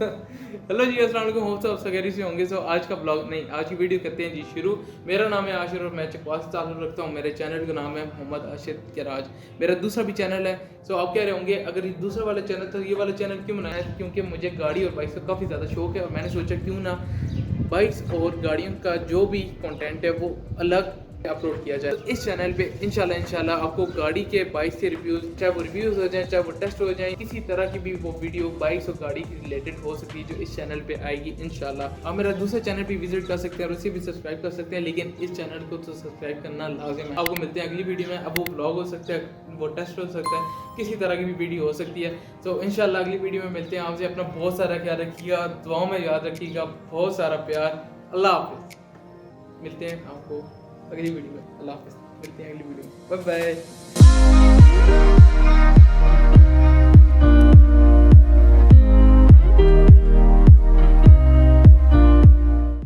Hello जी, अस्सलाम वालेकुम। Hope सब सगेरी से होंगे। सो आज का ब्लॉग नहीं, आज की वीडियो करते हैं जी शुरू। मेरा नाम है आशिर और मैं चकवास से ताल्लुक़ रखता हूँ। मेरे चैनल का नाम है मोहम्मद आशिर किराज। मेरा दूसरा भी चैनल है। सो आप कह रहे होंगे अगर ये दूसरा वाला चैनल था, ये वाला चैनल क्यों बनाया है? क्योंकि मुझे गाड़ी और बाइक का काफ़ी ज़्यादा शौक है और मैंने सोचा क्यों ना बाइक्स और गाड़ियों का जो भी कंटेंट है वो अलग अपलोड किया जाए। तो इस चैनल पे इंशाल्लाह आपको गाड़ी के बाइक के रिव्यूज़, चाहे वो रिव्यूज़ हो जाए, चाहे वो टेस्ट हो जाए, किसी तरह की भी वो वीडियो बाइक्स और गाड़ी की रिलेटेड हो सकती है जो इस चैनल पे आएगी इंशाल्लाह। आप मेरा दूसरा चैनल पे विजिट कर सकते हैं और उसे भी सब्सक्राइब कर सकते हैं, लेकिन इस चैनल को तो सब्सक्राइब करना लाजिम है। आपको मिलते हैं अगली वीडियो में। अब वो ब्लॉग हो सकता है, वो टेस्ट हो सकता है, किसी तरह की भी वीडियो हो सकती है। तो इंशाल्लाह अगली वीडियो में मिलते हैं। आपसे अपना बहुत सारा ख्याल रखिएगा, दुआओं में याद रखिएगा, बहुत सारा प्यार। अल्लाह हाफिज़। मिलते हैं आपको अगली वीडियो में। अल्लाह हाफिज़। मिलते हैं अगली वीडियो में। Bye bye.